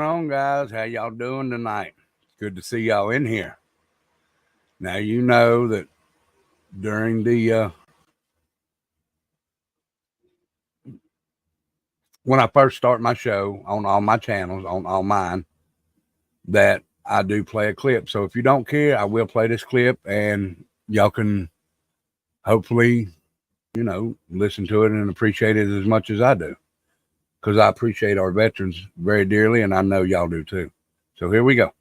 going on, guys? How y'all doing tonight? Good to see y'all in here. Now, you know that during the when I first start my show on all my channels, on all mine, that I do play a clip. So if you don't care, I will play this clip, and y'all can hopefully, listen to it and appreciate it as much as I do, because I appreciate our veterans very dearly, and I know y'all do too. So here we go.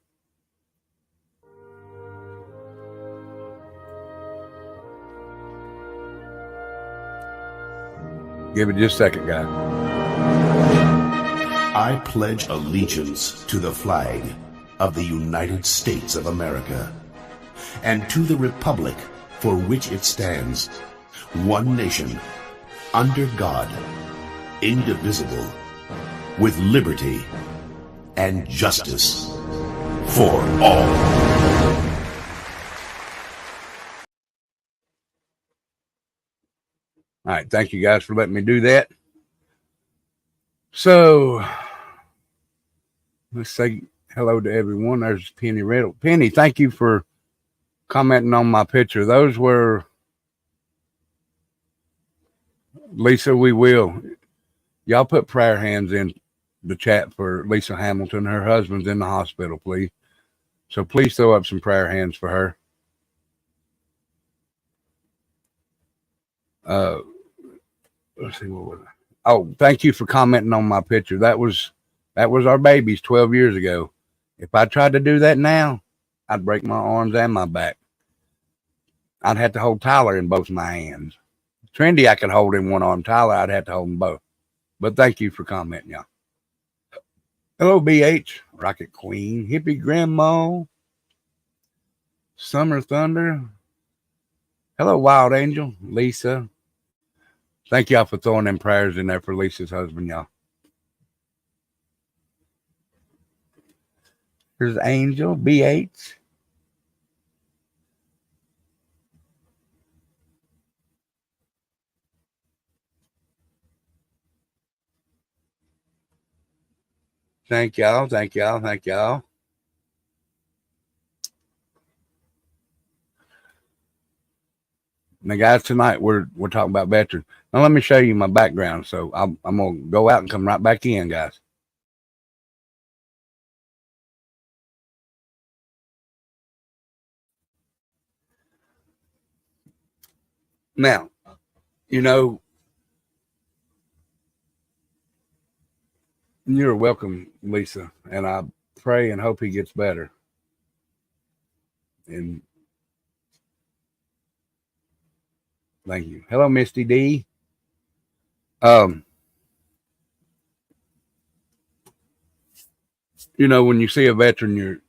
Give it just a second, guys. I pledge allegiance to the flag of the United States of America and to the republic for which it stands, one nation, under God, indivisible, with liberty and justice for all. All right, thank you guys for letting me do that. So let's say hello to everyone. There's Penny Riddle. Penny, thank you for commenting on my picture. Those were Lisa. We will. Y'all put prayer hands in the chat for Lisa Hamilton. Her husband's in the hospital, please. So please throw up some prayer hands for her. Let's see, what was it? Oh, thank you for commenting on my picture. That was our babies 12 years ago. If I tried to do that now, I'd break my arms and my back. I'd have to hold Tyler in both my hands. Trendy, I could hold in one arm. Tyler, I'd have to hold them both. But thank you for commenting, y'all. Hello, BH, Rocket Queen, Hippie Grandma, Summer Thunder. Hello, Wild Angel, Lisa. Thank y'all for throwing them prayers in there for Lisa's husband, y'all. Here's Angel, BH. Thank y'all, thank y'all, thank y'all. Now, guys, tonight we're talking about veterans. Now, let me show you my background. So I'm going to go out and come right back in, guys. Now, you're welcome, Lisa, and I pray and hope he gets better. And thank you. Hello, Misty D. When you see a veteran,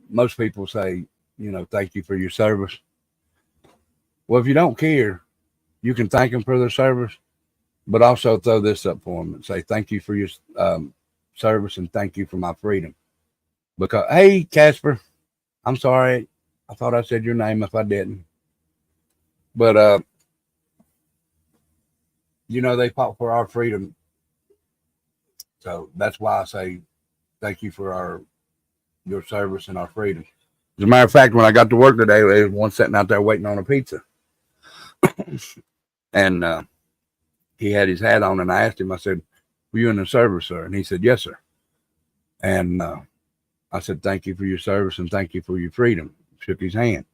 most people say, thank you for your service. Well, if you don't care, you can thank them for their service, but also throw this up for them and say, thank you for your service and thank you for my freedom. Because, hey, Casper, I'm sorry. I thought I said your name if I didn't. But, they fought for our freedom. So that's why I say thank you for your service and our freedom. As a matter of fact, when I got to work today, there was one sitting out there waiting on a pizza. And he had his hat on, and I asked him, I said, were you in the service, sir? And he said, yes, sir. And I said, thank you for your service and thank you for your freedom. Shook his hand.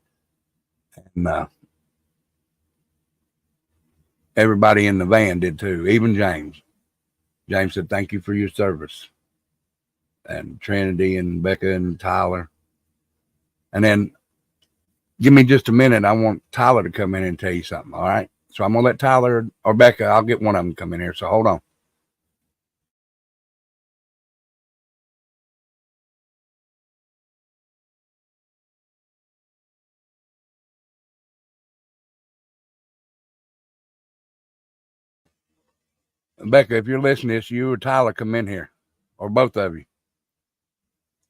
And everybody in the van did too, even James. James said, thank you for your service. And Trinity and Becca and Tyler. And then give me just a minute. I want Tyler to come in and tell you something. All right. So I'm going to let Tyler or Becca, I'll get one of them to come in here. So hold on. Becca, if you're listening to this, you or Tyler come in here, or both of you.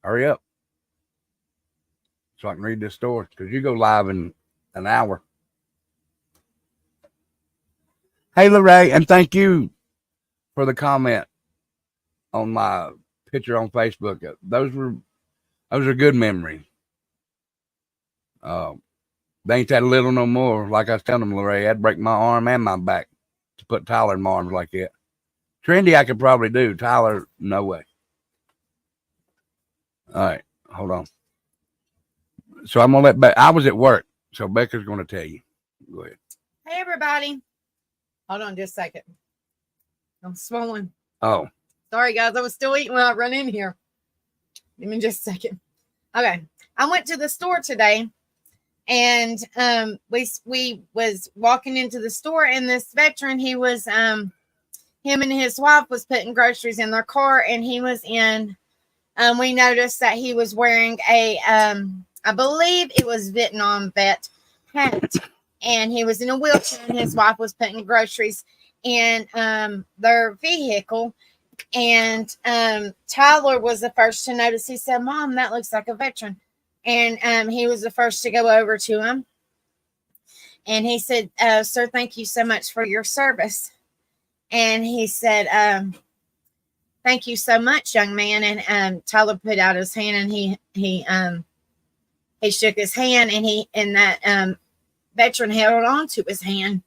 Hurry up so I can read this story, because you go live in an hour. Hey, Lorraine, and thank you for the comment on my picture on Facebook. Those are good memories. They ain't that little no more. Like I was telling them, Lorraine, I'd break my arm and my back to put Tyler in my arms like that. Trendy, I could probably do. Tyler, no way. All right, hold on. So I'm gonna let I was at work, so Becca's gonna tell you. Go ahead. Hey, everybody. Hold on just a second. I'm swollen. Oh, sorry, guys. I was still eating when I run in here. Give me just a second. Okay. I went to the store today, and we was walking into the store, and this veteran, he was him and his wife was putting groceries in their car, and he was in we noticed that he was wearing a I believe it was Vietnam vet hat, and he was in a wheelchair, and his wife was putting groceries in their vehicle. And Tyler was the first to notice. He said, "Mom, that looks like a veteran." And he was the first to go over to him. And he said, "Sir, thank you so much for your service." And he said, "Thank you so much, young man." And Tyler put out his hand, and he shook his hand, and that veteran held on to his hand.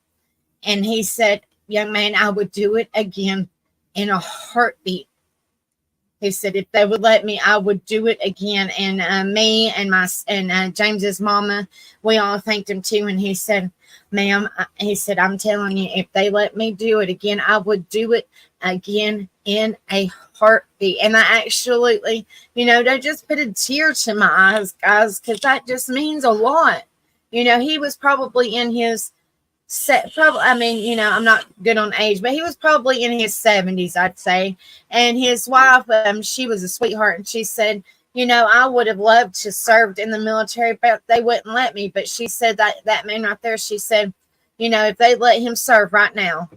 And he said, "Young man, I would do it again in a heartbeat." He said, "If they would let me, I would do it again." And me and James's mama, we all thanked him too. And he said, "Ma'am," he said, "I'm telling you, if they let me do it again, I would do it again in a heartbeat." And I absolutely, they just put a tear to my eyes, guys, because that just means a lot. He was probably in his I'm not good on age, but he was probably in his 70s, I'd say. And his wife, she was a sweetheart, and she said, "I would have loved to served in the military, but they wouldn't let me." But she said that man right there, she said, if they let him serve right now,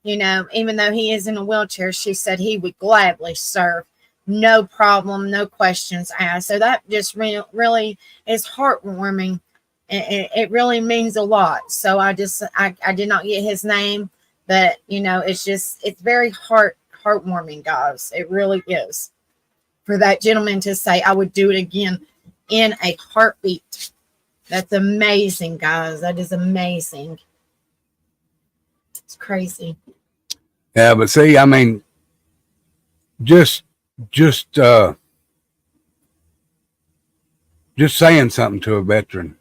even though he is in a wheelchair, she said he would gladly serve. No problem, no questions asked. So that just really is heartwarming. It really means a lot. So I did not get his name, but it's very heartwarming, guys. It really is, for that gentleman to say, "I would do it again in a heartbeat." That's amazing, guys. That is amazing. It's crazy. yeah, but see, I mean, just saying something to a veteran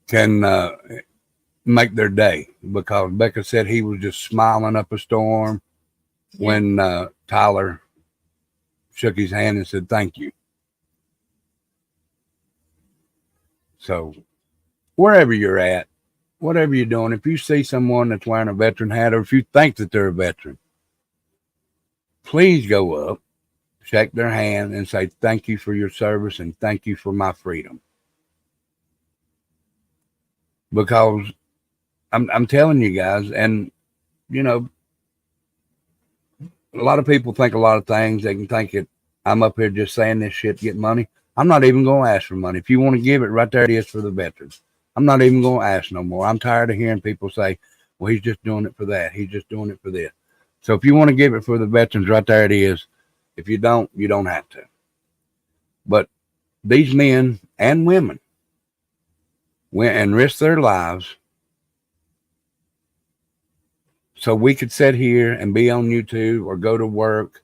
can make their day, because Becca said he was just smiling up a storm when Tyler shook his hand and said thank you. So wherever you're at, whatever you're doing, if you see someone that's wearing a veteran hat, or if you think that they're a veteran, please go up, shake their hand, and say thank you for your service and thank you for my freedom. Because I'm telling you guys, and a lot of people think a lot of things. They can think it. I'm up here just saying this shit to get money. I'm not even going to ask for money. If you want to give it, right there it is for the veterans. I'm not even going to ask no more. I'm tired of hearing people say, "Well, he's just doing it for that. He's just doing it for this." So if you want to give it for the veterans, right there it is. If you don't, you don't have to. But these men and women went and risked their lives so we could sit here and be on YouTube or go to work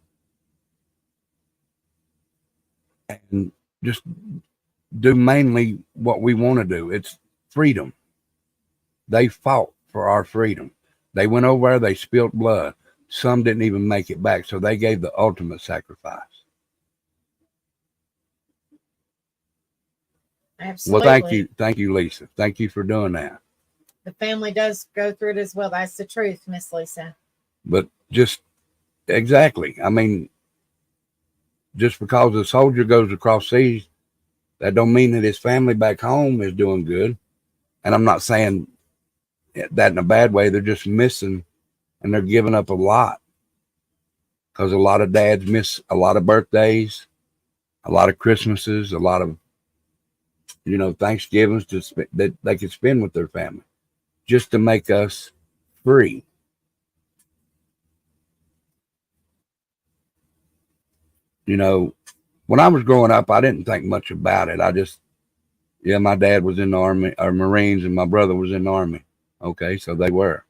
and just do mainly what we want to do. It's freedom. They fought for our freedom. They went over there, they spilled blood. Some didn't even make it back, so they gave the ultimate sacrifice. Absolutely. Well, thank you, Lisa. Thank you for doing that. The family does go through it as well. That's the truth, Miss Lisa. But just exactly, I mean, just because a soldier goes across seas, that don't mean that his family back home is doing good. And I'm not saying that in a bad way. They're just missing, and they're giving up a lot, because a lot of dads miss a lot of birthdays, a lot of Christmases, a lot of Thanksgivings that they could spend with their family, just to make us free. you know, when I was growing up, I didn't think much about it. I just, yeah, my dad was in the Army or Marines and my brother was in the Army. Okay, so they were.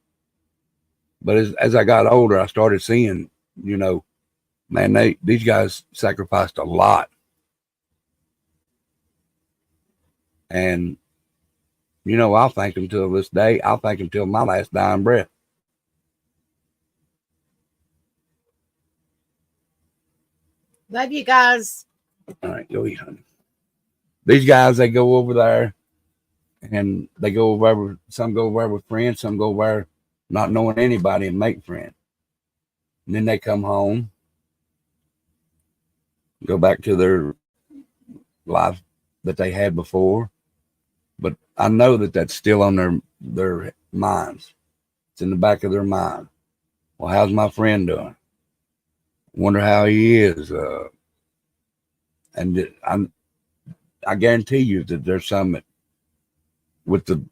But as I got older, I started seeing, you know, man, these guys sacrificed a lot. And, you know, I'll thank them till this day. I'll thank them till my last dying breath. Love you guys. All right, go eat, honey. These guys, they go over there and they go over with, some go over with friends, some go over not knowing anybody and make friends. And then they come home, go back to their life that they had before. But I know that that's still on their minds. It's in the back of their mind. Well, how's my friend doing? Wonder how he is. And I guarantee you that there's some that, with the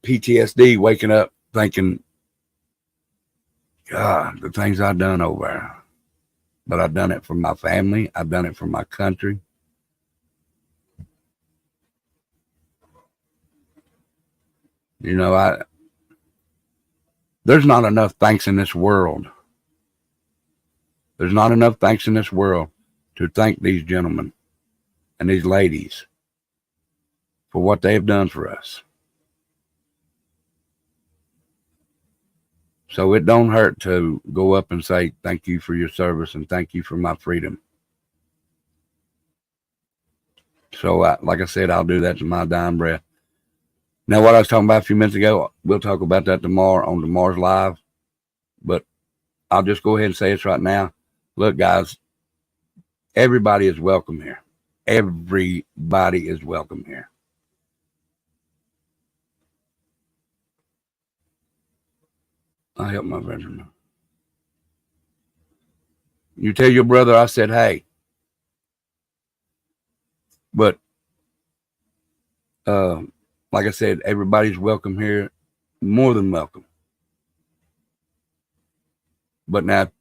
PTSD, waking up thinking, God, the things I've done over there. But I've done it for my family. I've done it for my country. You know, there's not enough thanks in this world. There's not enough thanks in this world to thank these gentlemen and these ladies for what they have done for us. So it don't hurt to go up and say, thank you for your service and thank you for my freedom. So like I said, I'll do that to my dying breath. Now, what I was talking about a few minutes ago, we'll talk about that tomorrow on tomorrow's live. But I'll just go ahead and say this right now. Look, guys, everybody is welcome here. Everybody is welcome here. I help my veteran. You tell your brother I said, hey. But like I said, everybody's welcome here, more than welcome. But now,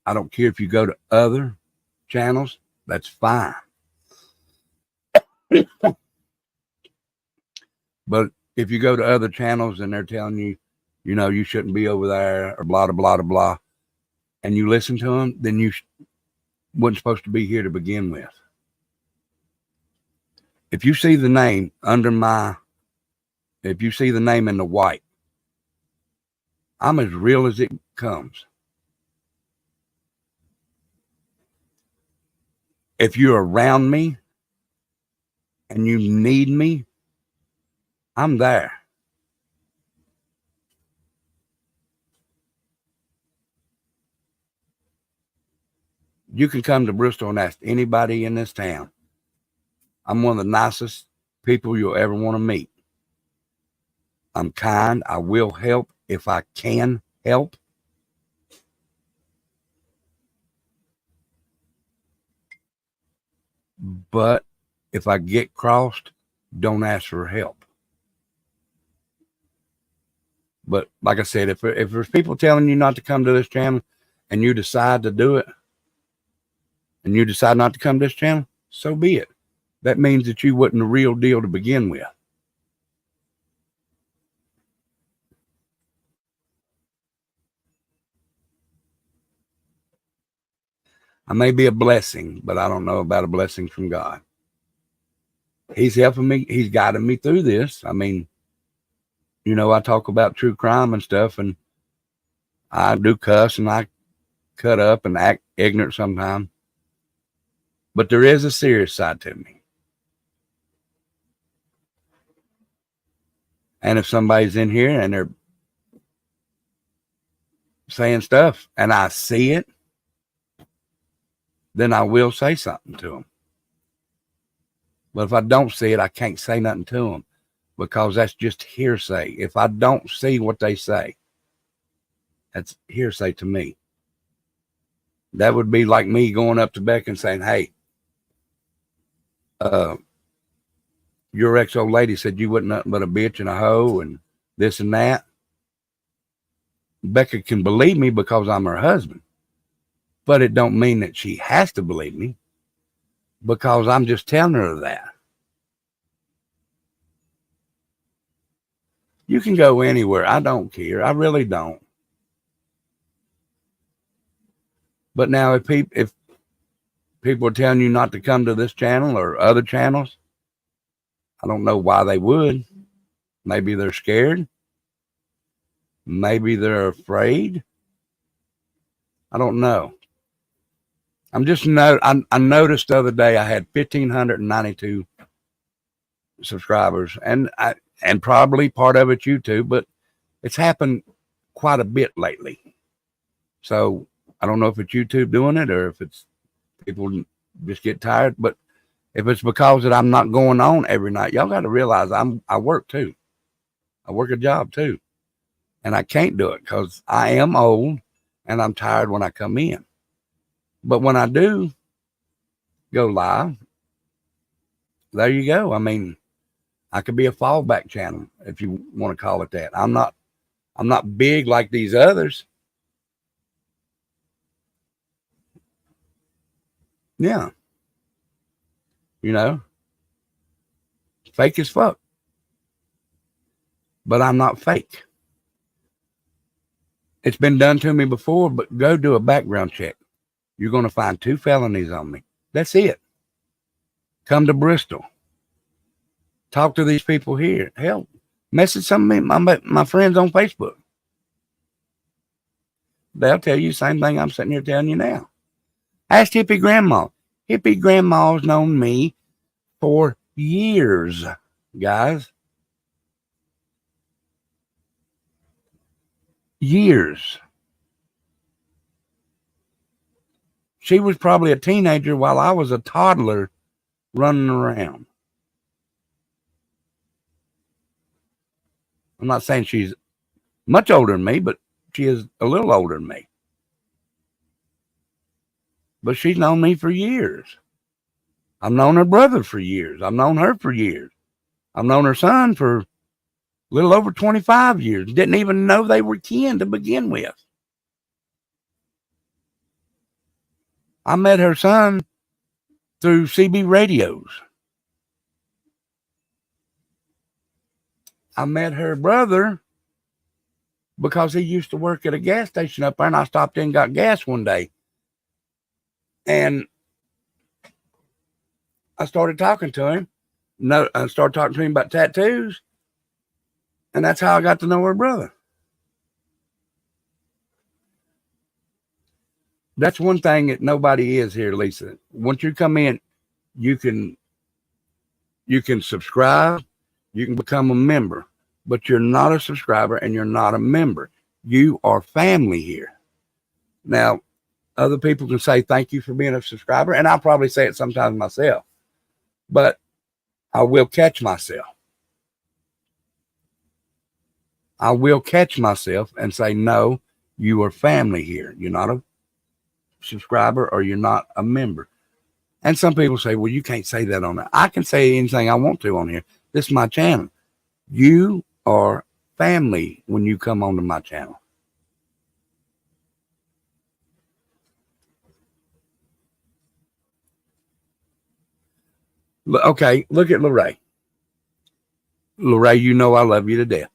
I don't care if you go to other channels, that's fine. But if you go to other channels and they're telling you, you know, you shouldn't be over there or blah, blah, blah, blah, blah, and you listen to them, then you wasn't supposed to be here to begin with. If you see the name if you see the name in the white, I'm as real as it comes. If you're around me and you need me, I'm there. You can come to Bristol and ask anybody in this town. I'm one of the nicest people you'll ever want to meet. I'm kind. I will help if I can help. But if I get crossed, don't ask for help. But like I said, if there's people telling you not to come to this channel and you decide to do it, and you decide not to come to this channel, so be it. That means that you wasn't the real deal to begin with. I may be a blessing, but I don't know about a blessing from God. He's helping me. He's guiding me through this. I mean, you know, I talk about true crime and stuff, and I do cuss and I cut up and act ignorant sometimes. But there is a serious side to me. And if somebody's in here and they're saying stuff and I see it, then I will say something to them. But if I don't see it, I can't say nothing to them because that's just hearsay. If I don't see what they say, that's hearsay to me. That would be like me going up to Beck and saying, hey, your ex-old lady said you wasn't nothing but a bitch and a hoe and this and that. Becca can believe me because I'm her husband. But it don't mean that she has to believe me, because I'm just telling her that. You can go anywhere. I don't care. I really don't. But now if people are telling you not to come to this channel or other channels, I don't know why they would. Maybe they're scared. Maybe they're afraid. I don't know. I noticed the other day I had 1,592 subscribers, and probably part of it's YouTube, but it's happened quite a bit lately. So I don't know if it's YouTube doing it or if it's people just get tired. But if it's because that I'm not going on every night, y'all got to realize I work too. I work a job too, and I can't do it because I am old and I'm tired when I come in. But when I do go live, there you go. I mean, I could be a fallback channel if you want to call it that. I'm not big like these others. Yeah. You know, fake as fuck. But I'm not fake. It's been done to me before, but go do a background check. You're going to find 2 felonies on me. That's it. Come to Bristol. Talk to these people here. Hell, message some of my friends on Facebook. They'll tell you the same thing I'm sitting here telling you now. Ask Hippie Grandma. Hippie Grandma's known me for years, guys. Years. She was probably a teenager while I was a toddler running around. I'm not saying she's much older than me, but she is a little older than me. But she's known me for years. I've known her brother for years. I've known her for years. I've known her son for a little over 25 years. Didn't even know they were kin to begin with. I met her son through CB radios. I met her brother because he used to work at a gas station up there, and I stopped in and got gas one day. And I started talking to him. I started talking to him about tattoos. And that's how I got to know her brother. That's one thing that nobody is here, Lisa. Once you come in, you can subscribe, you can become a member, but you're not a subscriber and you're not a member. You are family here. Now, other people can say thank you for being a subscriber, and I'll probably say it sometimes myself, but I will catch myself. I will catch myself and say, no, you are family here. You're not a subscriber or you're not a member. And some people say, well, you can't say that on that. I can say anything I want to on here. This is my channel. You are family when you come onto my channel. Okay, look at Lorraine. Lorraine, you know I love you to death.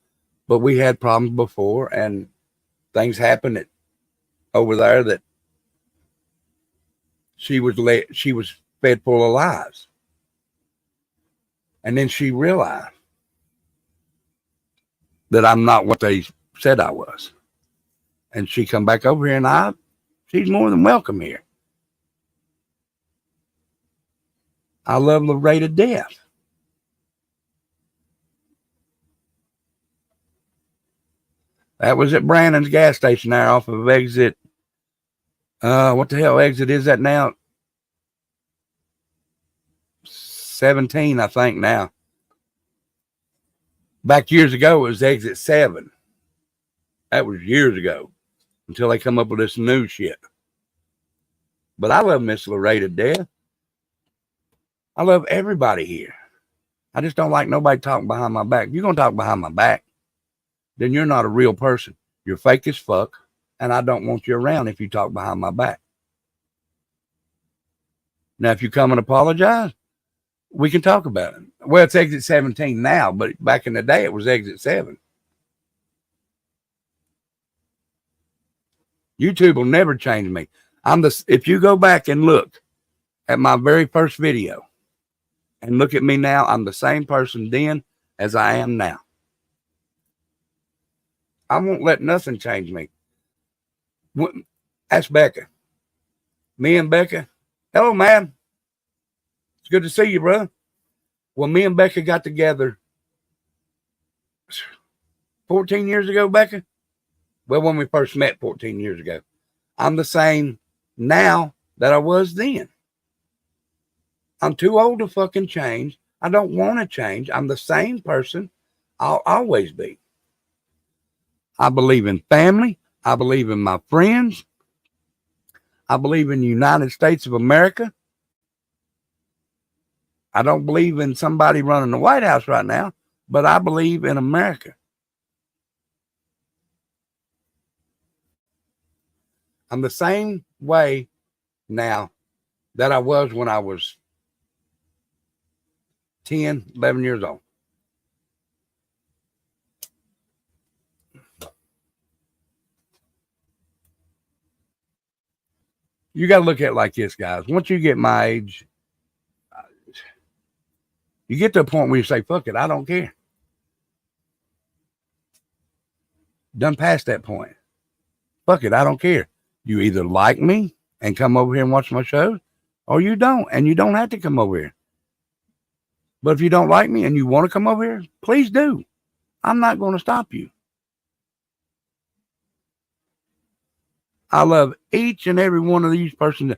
But we had problems before, and things happened over there that she was fed full of lies. And then she realized that I'm not what they said I was. And she come back over here, and she's more than welcome here. I love Lorraine to death. That was at Brandon's gas station there off of exit. What the hell exit is that now? 17, I think now. Back years ago, it was exit 7. That was years ago, until they come up with this new shit. But I love Miss Lorraine to death. I love everybody here. I just don't like nobody talking behind my back. If you're going to talk behind my back, then you're not a real person. You're fake as fuck, and I don't want you around if you talk behind my back. Now, if you come and apologize, we can talk about it. Well, it's exit 17 now, but back in the day, it was exit 7. YouTube will never change me. If you go back and look at my very first video and look at me now, I'm the same person then as I am now. I won't let nothing change me. Ask Becca. Me and Becca. Hello, man. It's good to see you, brother. Well, me and Becca got together 14 years ago, Becca. Well, when we first met 14 years ago. I'm the same now that I was then. I'm too old to fucking change. I don't want to change. I'm the same person I'll always be. I believe in family. I believe in my friends. I believe in the United States of America. I don't believe in somebody running the White House right now, but I believe in America. I'm the same way now that I was when I was 10, 11 years old. You got to look at it like this, guys. Once you get my age, you get to a point where you say, fuck it, I don't care. Done past that point. Fuck it, I don't care. You either like me and come over here and watch my shows, or you don't, and you don't have to come over here. But if you don't like me and you want to come over here, please do. I'm not going to stop you. I love each and every one of these persons.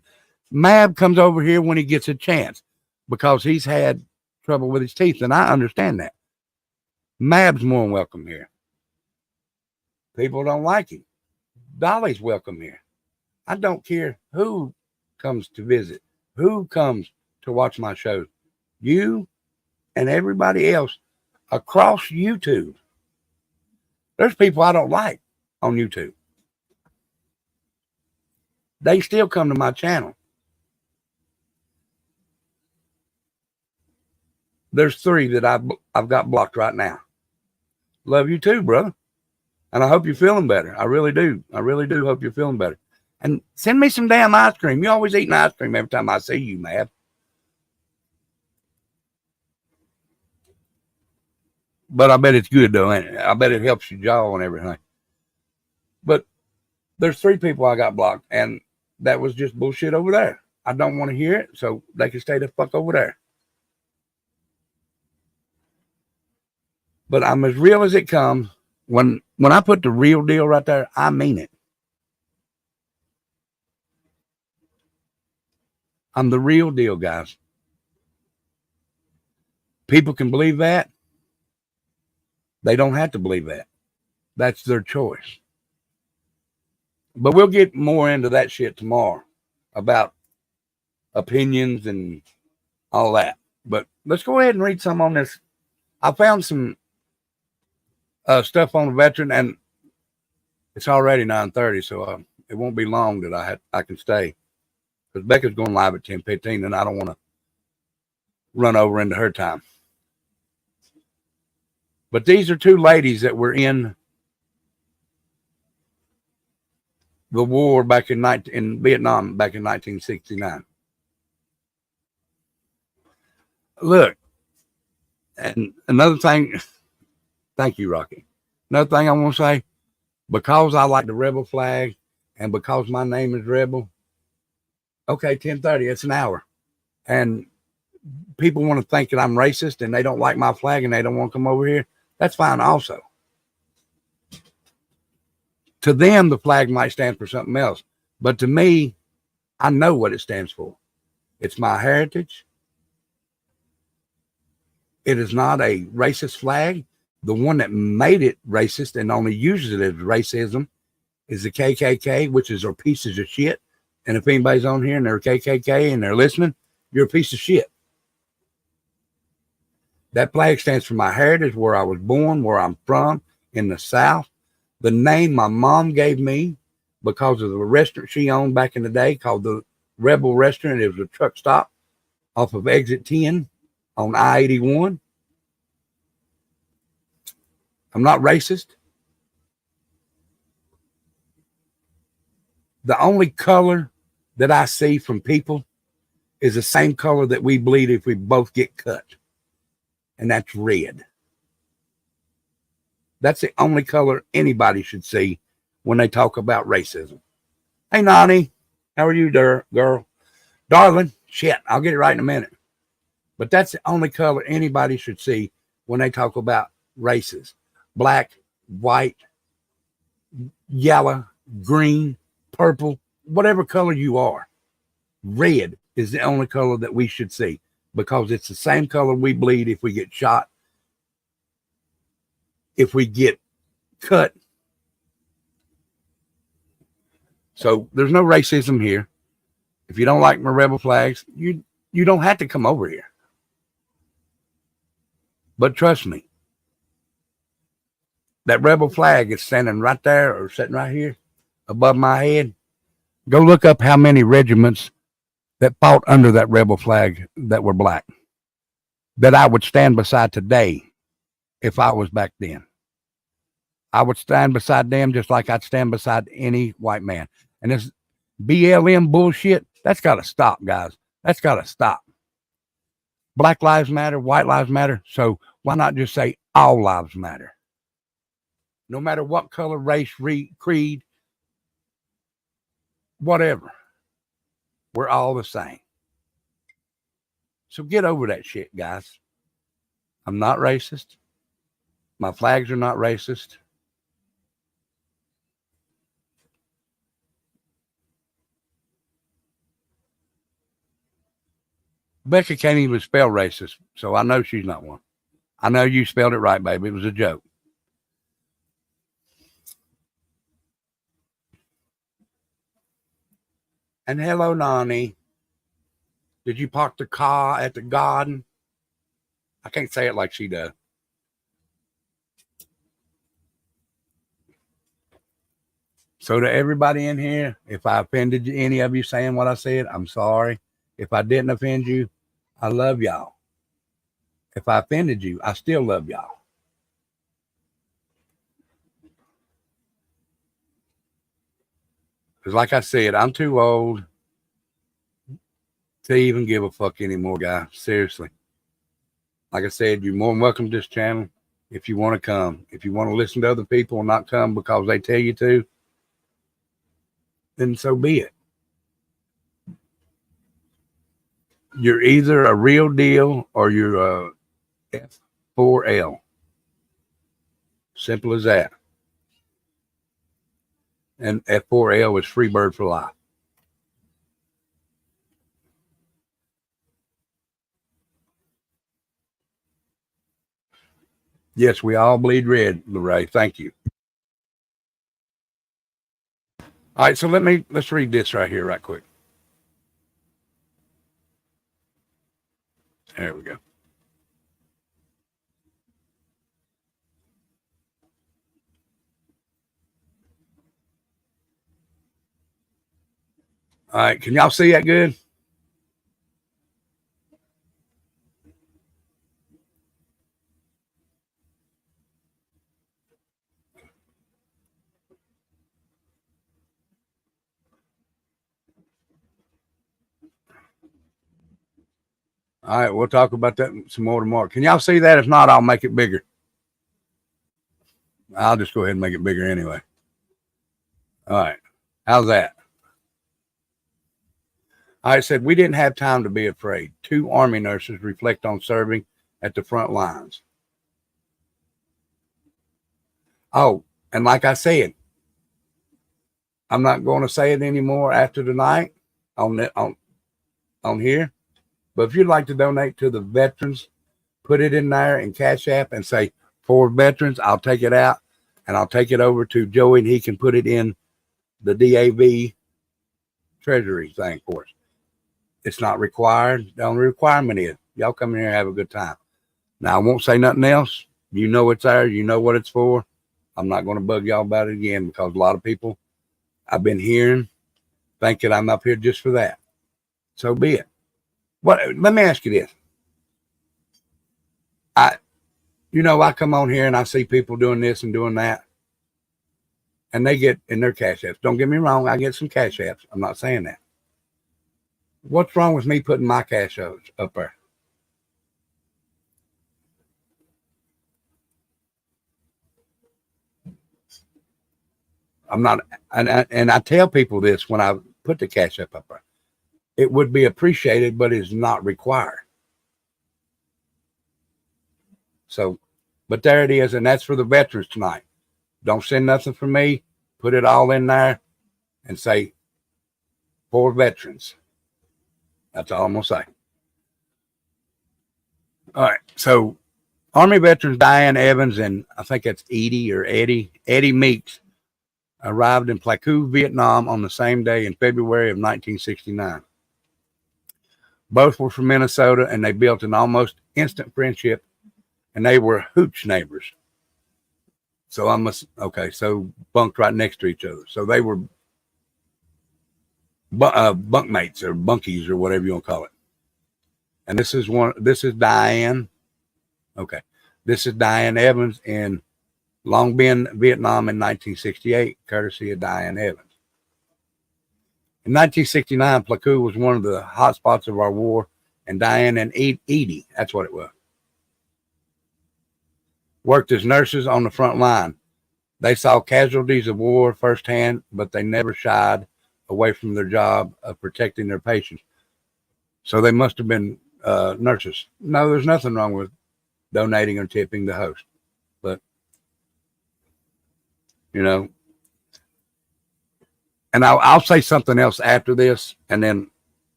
Mab comes over here when he gets a chance because he's had trouble with his teeth, and I understand that. Mab's more than welcome here. People don't like him. Dolly's welcome here. I don't care who comes to visit, who comes to watch my shows. You and everybody else across YouTube. There's people I don't like on YouTube. They still come to my channel. There's 3 that I've got blocked right now. Love you too, brother. And I hope you're feeling better. I really do. I really do hope you're feeling better. And send me some damn ice cream. You always eating ice cream every time I see you, Mab. But I bet it's good, though, ain't it? I bet it helps your jaw and everything. But there's 3 people I got blocked, and that was just bullshit over there. I don't want to hear it, so they can stay the fuck over there. But I'm as real as it comes. When I put the real deal right there, I mean it. I'm the real deal, guys. People can believe that. They don't have to believe that. That's their choice. But we'll get more into that shit tomorrow about opinions and all that. But let's go ahead and read some on this. I found some stuff on the veteran, and it's already 9:30, so it won't be long that I can stay. Because Becca's going live at 10:15, and I don't want to run over into her time. But these are 2 ladies that were in the war back in Vietnam back in 1969. Look, and another thing, thank you, Rocky. Another thing I want to say, because I like the rebel flag and because my name is Rebel, okay, 10:30, it's an hour. And people want to think that I'm racist and they don't like my flag and they don't want to come over here. That's fine also. To them, the flag might stand for something else. But to me, I know what it stands for. It's my heritage. It is not a racist flag. The one that made it racist and only uses it as racism is the KKK, which is a pieces of shit. And if anybody's on here and they're KKK and they're listening, you're a piece of shit. That flag stands for my heritage, where I was born, where I'm from, in the South. The name my mom gave me because of the restaurant she owned back in the day called the Rebel Restaurant. It was a truck stop off of exit 10 on I-81. I'm not racist. The only color that I see from people is the same color that we bleed if we both get cut. And that's red. That's the only color anybody should see when they talk about racism. Hey, Nani, how are you, girl? Darling, shit, I'll get it right in a minute. But that's the only color anybody should see when they talk about races. Black, white, yellow, green, purple, whatever color you are. Red is the only color that we should see because it's the same color we bleed if we get shot, if we get cut. So there's no racism here. If you don't like my rebel flags, you don't have to come over here. But trust me, that rebel flag is standing right there or sitting right here above my head. Go look up how many regiments that fought under that rebel flag that were black that I would stand beside today if I was back then. I would stand beside them just like I'd stand beside any white man. And this BLM bullshit, that's got to stop, guys. That's got to stop. Black lives matter, white lives matter. So why not just say all lives matter? No matter what color, race, creed, whatever. We're all the same. So get over that shit, guys. I'm not racist. My flags are not racist. Becca can't even spell racist, so I know she's not one. I know you spelled it right, baby. It was a joke. And hello, Nani. Did you park the car at the garden? I can't say it like she does. So to everybody in here, if I offended any of you saying what I said, I'm sorry. If I didn't offend you, I love y'all. If I offended you, I still love y'all. Because like I said, I'm too old to even give a fuck anymore, guys. Seriously. Like I said, you're more than welcome to this channel if you want to come. If you want to listen to other people and not come because they tell you to, then so be it. You're either a real deal or you're a F4L. Simple as that. And F4L is free bird for life. Yes, we all bleed red, Lorraine. Thank you. All right, so let's read this right here right quick. There we go. All right, can y'all see that good? All right, we'll talk about that some more tomorrow. Can y'all see that? If not, I'll make it bigger. I'll just go ahead and make it bigger anyway. All right, how's that? I said we didn't have time to be afraid. 2 Army nurses reflect on serving at the front lines. Oh, and like I said, I'm not going to say it anymore after tonight on here. But if you'd like to donate to the veterans, put it in there in Cash App and say for veterans. I'll take it out and I'll take it over to Joey and he can put it in the DAV treasury thing for us. It's not required. The only requirement is y'all come in here and have a good time. Now, I won't say nothing else. You know it's there. You know what it's for. I'm not going to bug y'all about it again because a lot of people I've been hearing think that I'm up here just for that. so be it. Let me ask you this. I come on here and I see people doing this and doing that, and they get in their cash apps. Don't get me wrong, I get some cash apps. I'm not saying that. What's wrong with me putting my cash apps up there? I'm not, and I tell people this when I put the cash up there. It would be appreciated, but is not required. So, but there it is, and that's for the veterans tonight. Don't send nothing from me. Put it all in there and say, for veterans. That's all I'm going to say. All right, so Army veterans Diane Evans and I think that's Eddie Meeks arrived in Pleiku, Vietnam on the same day in February of 1969. Both were from Minnesota, and they built an almost instant friendship, and they were hooch neighbors. So so bunked right next to each other. So they were bunkmates or bunkies or whatever you want to call it. And this is Diane. Okay. This is Diane Evans in Long Binh, Vietnam in 1968, courtesy of Diane Evans. In 1969, Pleiku was one of the hot spots of our war, and Diane and Edie, that's what it was, worked as nurses on the front line. They saw casualties of war firsthand, but they never shied away from their job of protecting their patients. So they must have been nurses. No, there's nothing wrong with donating or tipping the host. But, and I'll say something else after this, and then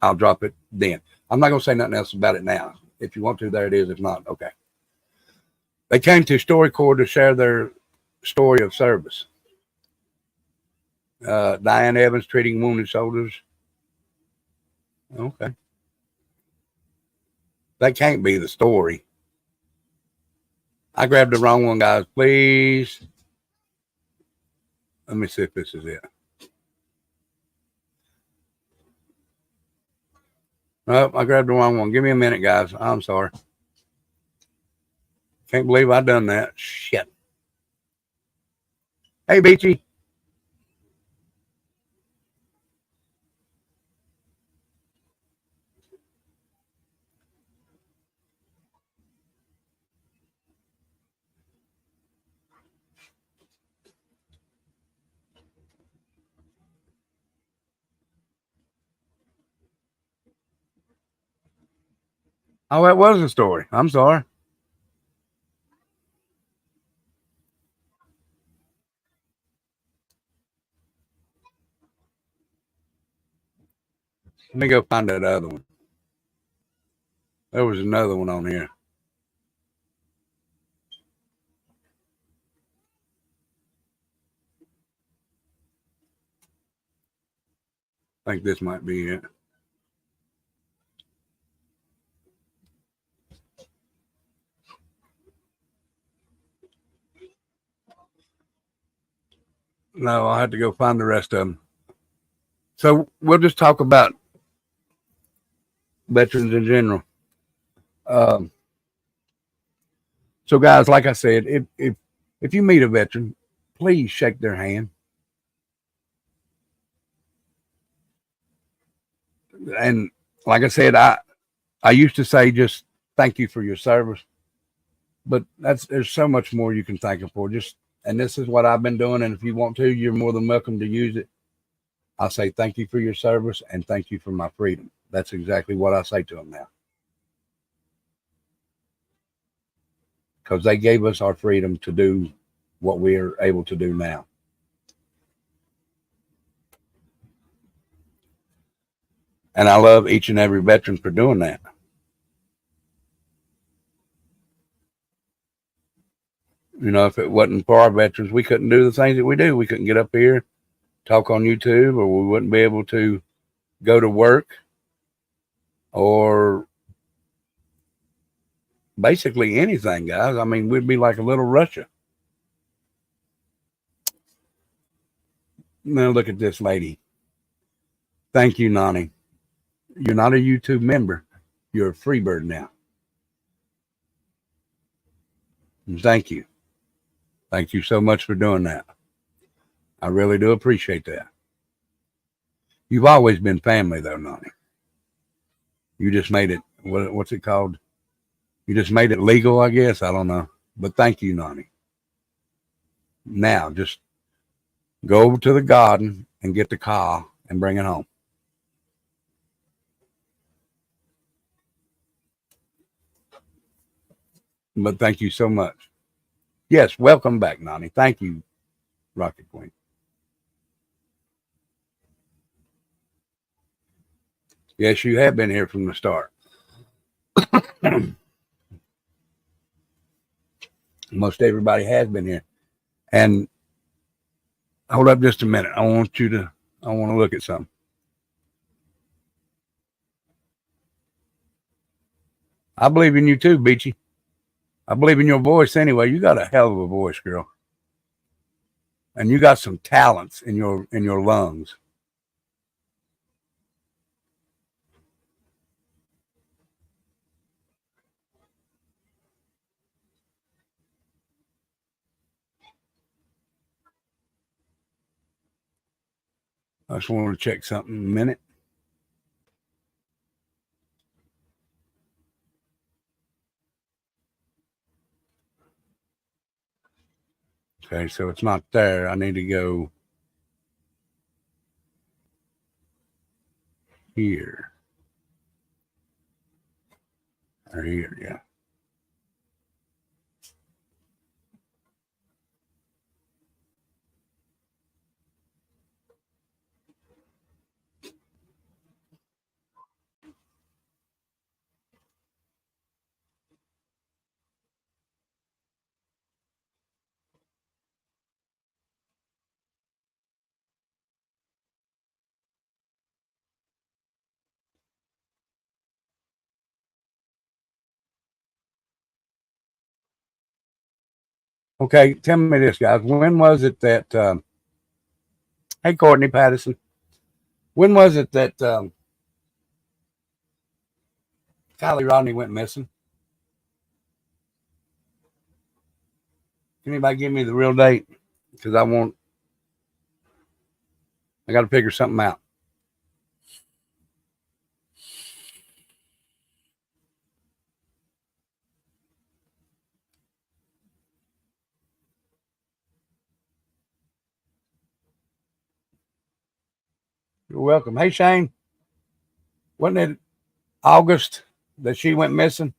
I'll drop it then. I'm not going to say nothing else about it now. If you want to, there it is. If not, okay. They came to StoryCorps to share their story of service. Diane Evans treating wounded soldiers. Okay. That can't be the story. I grabbed the wrong one, guys. Please. Let me see if this is it. Oh, I grabbed the wrong one. Give me a minute, guys. I'm sorry. Can't believe I done that. Shit. Hey, Beachy. Oh, that was a story. I'm sorry. Let me go find that other one. There was another one on here. I think this might be it. No, I'll have to go find the rest of them. So we'll just talk about veterans in general. So guys, like I said, if you meet a veteran, please shake their hand. And like I said, I used to say just thank you for your service, but there's so much more you can thank them for. And this is what I've been doing. And if you want to, you're more than welcome to use it. I'll say thank you for your service and thank you for my freedom. That's exactly what I say to them now. Because they gave us our freedom to do what we are able to do now. And I love each and every veteran for doing that. If it wasn't for our veterans, we couldn't do the things that we do. We couldn't get up here, talk on YouTube, or we wouldn't be able to go to work, or basically anything, guys. I mean, we'd be like a little Russia. Now look at this lady. Thank you, Nani. You're not a YouTube member. You're a free bird now. And thank you. Thank you so much for doing that. I really do appreciate that. You've always been family, though, Nani. You just made it, what's it called? You just made it legal, I guess. I don't know. But thank you, Nani. Now, just go over to the garden and get the car and bring it home. But thank you so much. Yes, welcome back, Nani. Thank you, Rocket Queen. Yes, you have been here from the start. Most everybody has been here. And hold up just a minute. I want to look at something. I believe in you too, Beachy. I believe in your voice anyway. You got a hell of a voice, girl. And you got some talents in your lungs. I just want to check something in a minute. Okay, so it's not there. I need to go here. Or here, yeah. Okay, tell me this, guys. When was it that hey Courtney Patterson, when was it that Kylie Rodney went missing? Can anybody give me the real date? Because I got to figure something out. You're welcome. Hey, Shane. Wasn't it August that she went missing?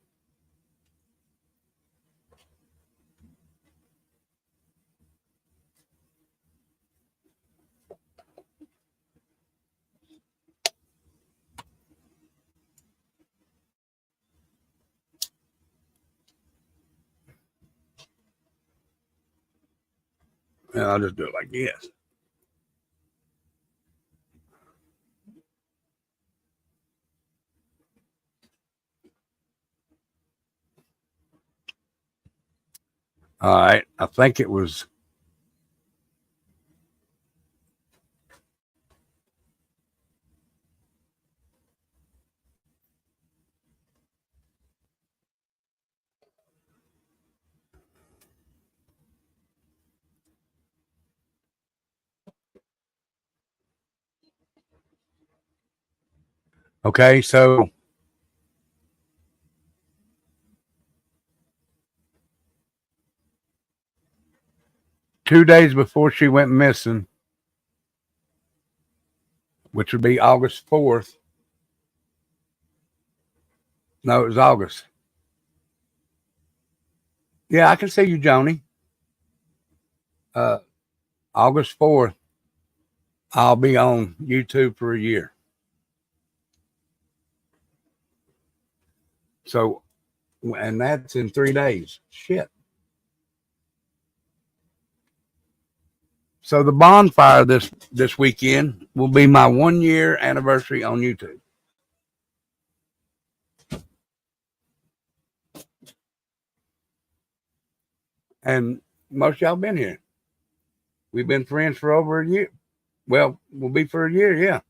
Yeah, I'll just do it like this. All right. I think it was. Okay, so two days before she went missing, which would be August 4th. No, it was August. Yeah, I can see you, Joni. August 4th, I'll be on YouTube for a year. So, and that's in 3 days. Shit. So the bonfire this weekend will be my 1 year anniversary on YouTube. And most of y'all been here. We've been friends for over a year. Well, we'll be for a year, yeah.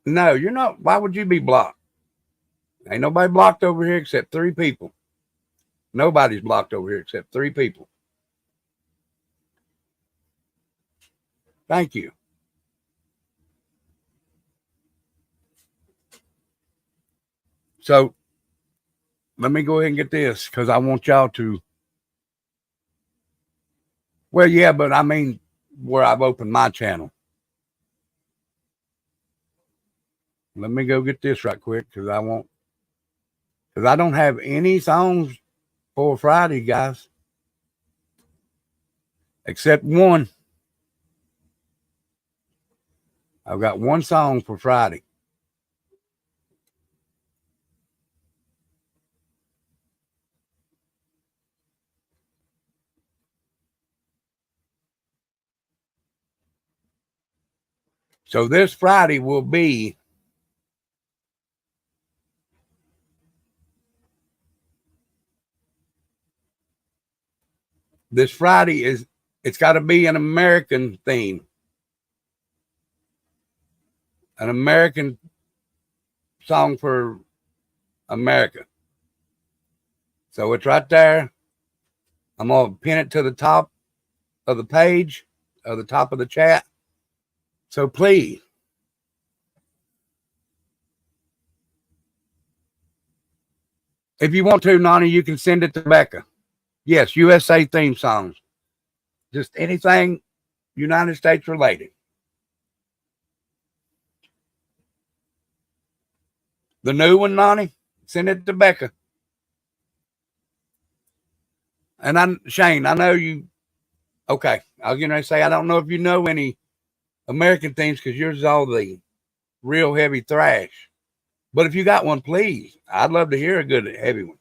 No, you're not. Why would you be blocked? Ain't nobody blocked over here except 3 people. Nobody's blocked over here except 3 people. Thank you. So let me go ahead and get this because I want y'all to. Well, yeah, but I mean, where I've opened my channel. Let me go get this right quick because I don't have any songs for Friday, guys, except one. I've got one song for Friday. So this Friday will be it's got to be an American theme. An American song for America. So it's right there. I'm going to pin it to the top of the page, or the top of the chat. So please, if you want to, Nani, you can send it to Becca. Yes, USA theme songs. Just anything United States related. The new one, Nani, send it to Becca. And Shane, I know you. Okay, I was going to say, I don't know if you know any American themes because yours is all the real heavy thrash. But if you got one, please, I'd love to hear a good heavy one.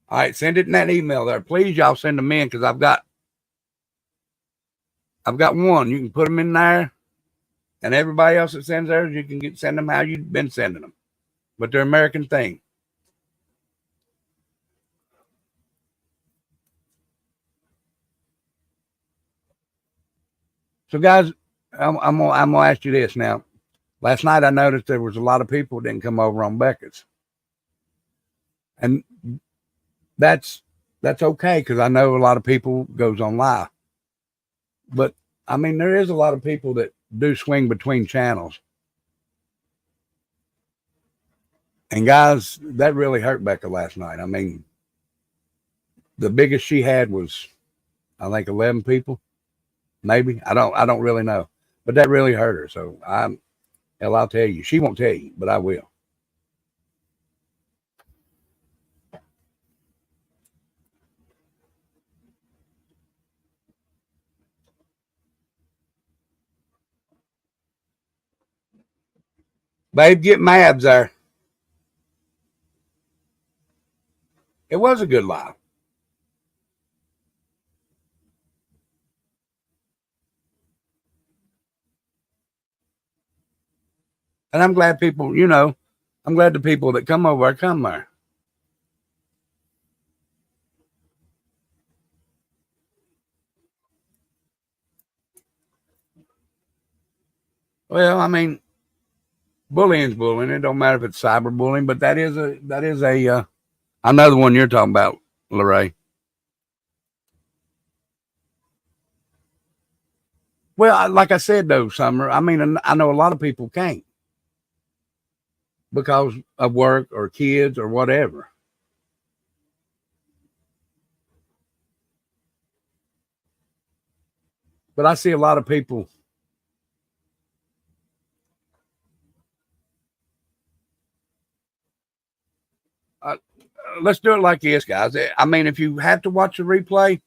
All right, send it in that email there. Please, y'all send them in because I've got one. You can put them in there, and everybody else that sends theirs, you can send them how you've been sending them. But they're American thing. So, guys, I'm gonna ask you this now. Last night I noticed there was a lot of people that didn't come over on Becca's, and that's okay because I know a lot of people goes on live. But I mean, there is a lot of people that do swing between channels, and guys, that really hurt Becca last night. I mean, the biggest she had was, I think, 11 people, maybe. I don't really know, but that really hurt her. So I'll tell you. She won't tell you, but I will. Babe, get Mabs there. It was a good live. And I'm glad people, I'm glad the people that come over come there. Well, I mean, bullying's bullying. It don't matter if it's cyberbullying, but that is another one you're talking about, Lorraine. Well, like I said though, Summer, I mean, I know a lot of people can't because of work or kids or whatever. But I see a lot of people. Let's do it like this, guys. I mean, if you have to watch the replay,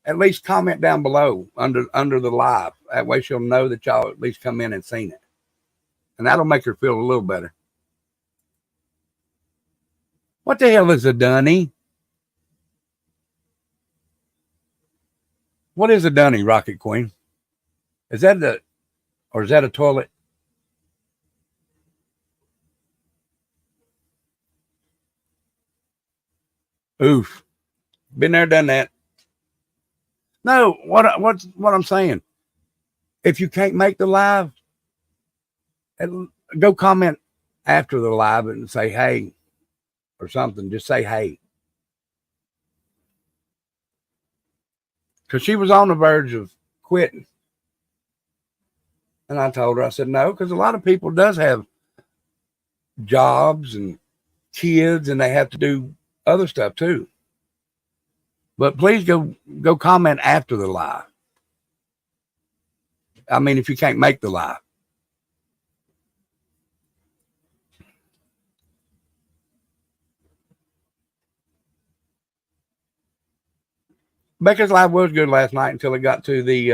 at least comment down below under the live. That way she'll know that y'all at least come in and seen it. And that'll make her feel a little better. What the hell is a dunny? What is a dunny, Rocket Queen? Is that a toilet? Oof. Been there, done that. No, what I'm saying. If you can't make the live, go comment after the live and say hey or something. Just say hey. Because she was on the verge of quitting. And I told her, I said, no, because a lot of people does have jobs and kids and they have to do other stuff too. But please go comment after the live. I mean, if you can't make the live. Becca's live was good last night until it got to the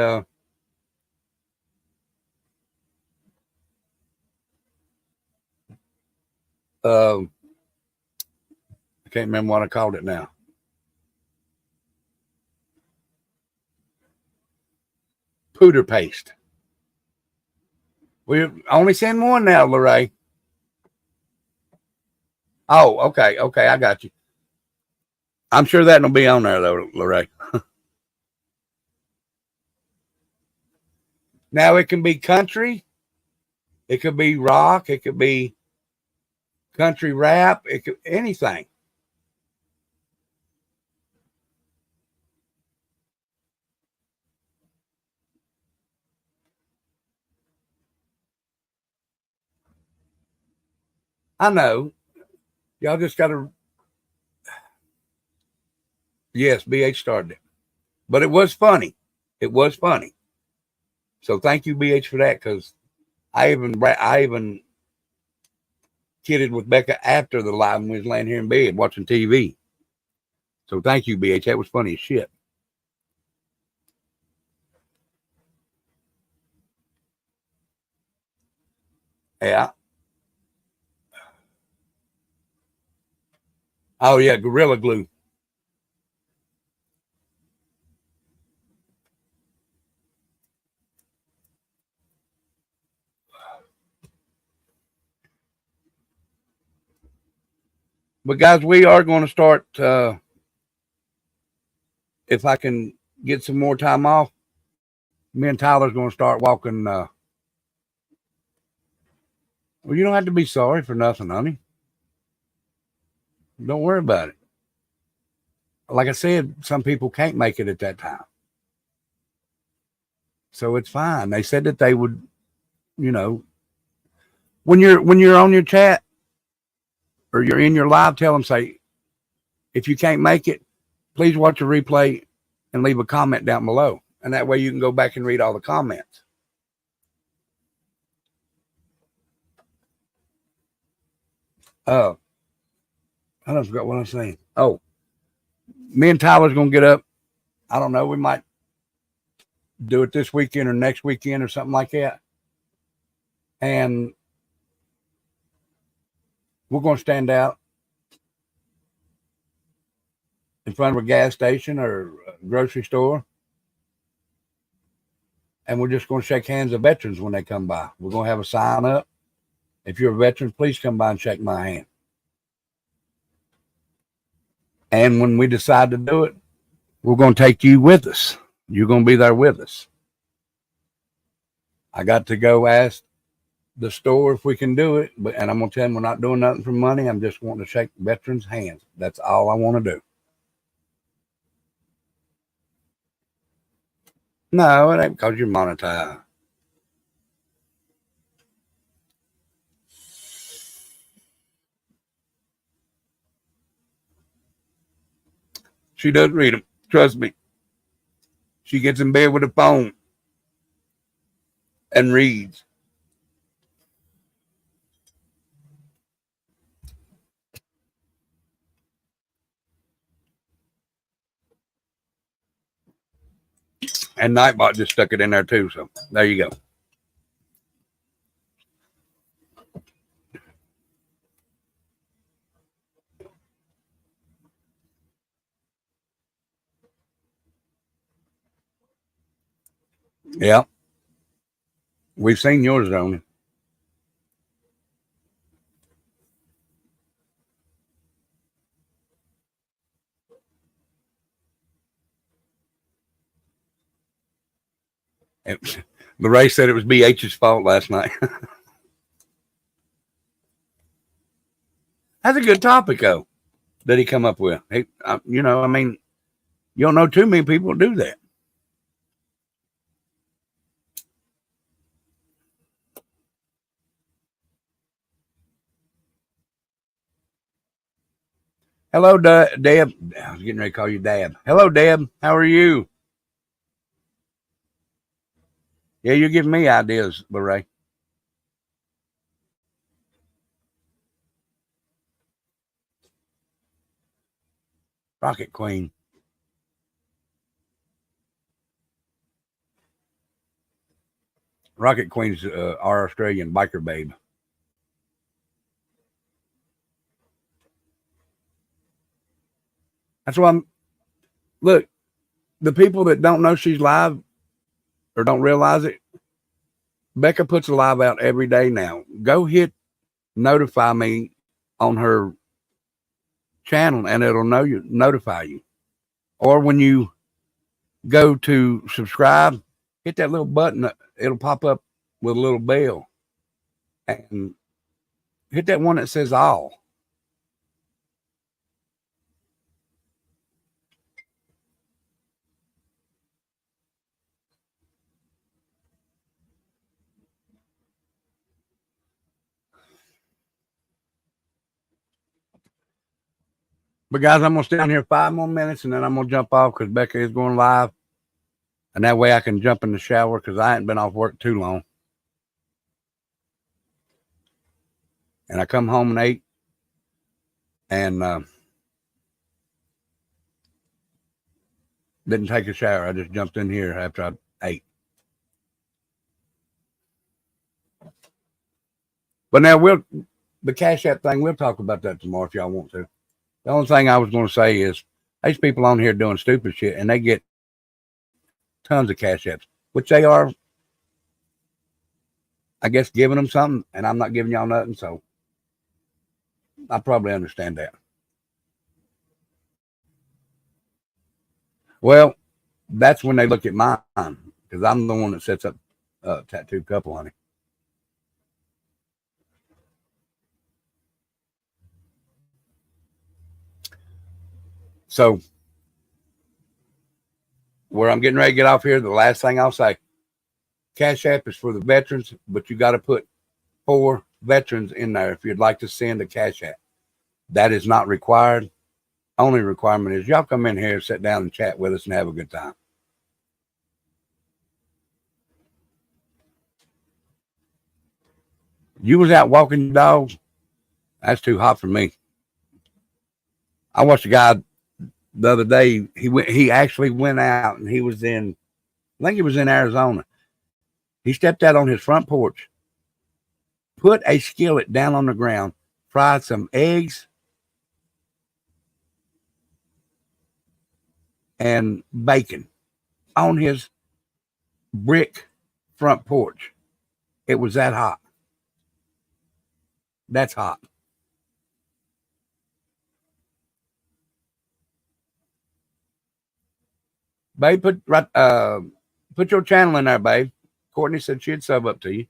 I can't remember what I called it now. Pooter paste. We only send one now, Lorraine. Oh, okay, I got you. I'm sure that'll be on there though, Lorraine. Now it can be country, it could be rock, it could be country rap, it could anything. I know. Y'all just gotta. Yes, BH started it, but it was funny. It was funny. So thank you, BH, for that. Because I even kidded with Becca after the live when we was laying here in bed watching TV. So thank you, BH. That was funny as shit. Yeah. Oh yeah, Gorilla Glue. But guys, we are going to start. If I can get some more time off, me and Tyler's going to start walking. Well, you don't have to be sorry for nothing, honey. Don't worry about it. Like I said, some people can't make it at that time, so it's fine. They said that they would, you know, when you're on your chat or you're in your live, tell them, say, if you can't make it, please watch a replay and leave a comment down below, and that way you can go back and read all the comments. I don't forgot what I was saying. Oh, me and Tyler's gonna get up. I don't know. We might do it this weekend or next weekend or something like that. And we're going to stand out in front of a gas station or a grocery store. And we're just going to shake hands of veterans when they come by. We're going to have a sign up. If you're a veteran, please come by and shake my hand. And when we decide to do it, we're going to take you with us. You're going to be there with us. I got to go ask the store if we can do it, and I'm going to tell them we're not doing nothing for money. I'm just wanting to shake veterans' hands. That's all I want to do. No, it ain't because you're monetized. She does read them. Trust me. She gets in bed with a phone and reads. And Nightbot just stuck it in there too. So there you go. Yeah. We've seen yours, don't we? Lorraine said it was BH's fault last night. That's a good topic, though, that he come up with. He, you know, I mean, you don't know too many people do that. Hello, Deb. I was getting ready to call you Dab. Hello, Deb. How are you? Yeah, you're giving me ideas, Lorraine. Rocket Queen. Rocket Queen's our Australian biker babe. That's why look, the people that don't know she's live or don't realize it, Becca puts a live out every day now. Go hit notify me on her channel and it'll notify you. Or when you go to subscribe, hit that little button. It'll pop up with a little bell. And hit that one that says all. But guys, I'm going to stay on here 5 more minutes and then I'm going to jump off because Becca is going live. And that way I can jump in the shower because I ain't been off work too long. And I come home at 8 and didn't take a shower. I just jumped in here after I ate. But now the Cash App thing, we'll talk about that tomorrow if y'all want to. The only thing I was going to say is there's people on here doing stupid shit and they get tons of Cash Apps, which they are, I guess, giving them something, and I'm not giving y'all nothing, so I probably understand that. Well, that's when they look at mine, because I'm the one that sets up Tattoo Couple, honey. So, where I'm getting ready to get off here, the last thing I'll say, Cash App is for the veterans, but you got to put 4 veterans in there if you'd like to send a Cash App. That is not required. Only requirement is y'all come in here, sit down and chat with us and have a good time. You was out walking your dogs? That's too hot for me. I watched a guy the other day. He actually went out and he was in, I think he was in Arizona. He stepped out on his front porch, put a skillet down on the ground, fried some eggs and bacon on his brick front porch. It was that hot. That's hot. Babe, put your channel in there, babe. Courtney said she'd sub up to you.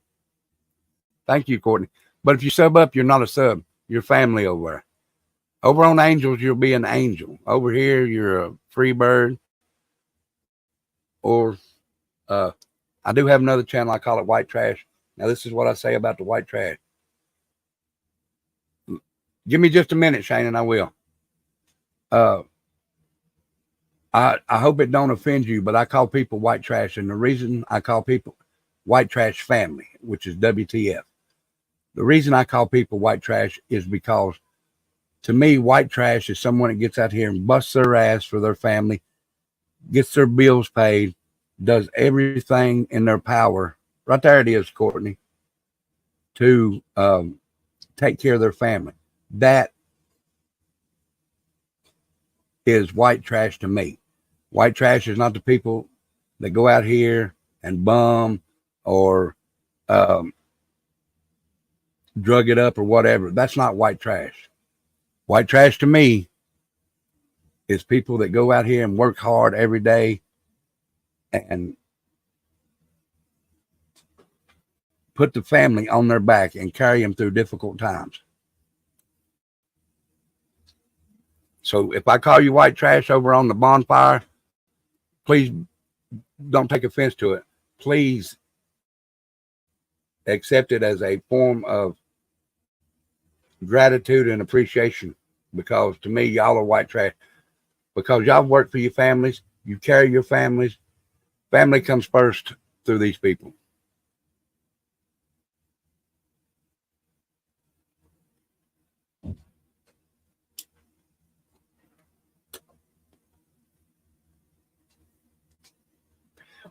Thank you, Courtney. But if you sub up, you're not a sub. You're family over there. Over on Angels, you'll be an angel. Over here, you're a free bird. Or I do have another channel. I call it White Trash. Now, this is what I say about the white trash. Give me just a minute, Shane, and I will. I hope it don't offend you, but I call people white trash. And the reason I call people white trash family, which is WTF. The reason I call people white trash is because to me, white trash is someone that gets out here and busts their ass for their family, gets their bills paid, does everything in their power. Right there it is, Courtney, to take care of their family. That is white trash to me. White trash is not the people that go out here and bum or drug it up or whatever. That's not white trash. White trash to me is people that go out here and work hard every day and put the family on their back and carry them through difficult times. So if I call you white trash over on the bonfire, please don't take offense to it. Please accept it as a form of gratitude and appreciation, because to me, y'all are white trash, because y'all work for your families. You carry your families. Family comes first through these people.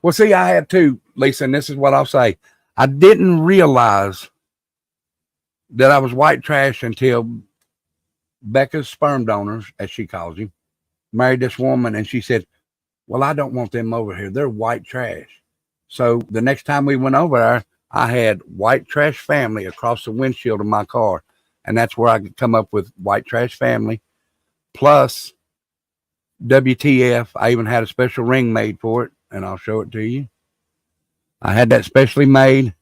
Well, see, I have too, Lisa, and this is what I'll say. I didn't realize that I was white trash until Becca's sperm donors, as she calls him, married this woman, and she said, well, I don't want them over here. They're white trash. So the next time we went over there, I had white trash family across the windshield of my car. And that's where I could come up with white trash family plus WTF. I even had a special ring made for it, and I'll show it to you. I had that specially made